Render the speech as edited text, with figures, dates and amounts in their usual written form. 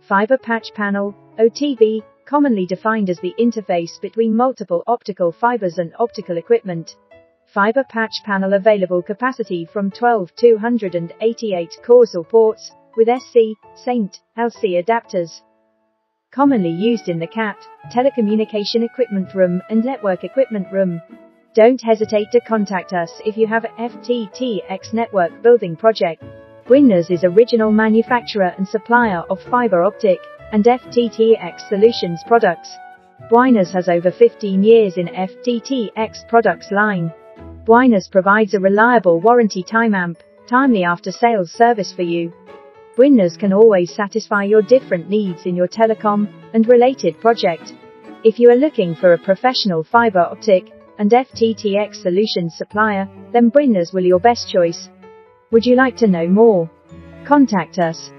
Fiber patch panel, OTB, commonly defined as the interface between multiple optical fibers and optical equipment. Fiber patch panel available capacity from 12 to 188 cores or ports, with SC, SAINT, LC adapters. Commonly used in the CAT, telecommunication equipment room and network equipment room. Don't hesitate to contact us if you have a FTTx network building project. Bwinners is original manufacturer and supplier of fiber optic and FTTx solutions products. Bwinners has over 15 years in FTTx products line. Bwinners provides a reliable warranty timely after-sales service for you. Bwinners can always satisfy your different needs in your telecom and related project. If you are looking for a professional fiber optic and FTTx solutions supplier, then Bwinners will be your best choice. Would you like to know more? Contact us.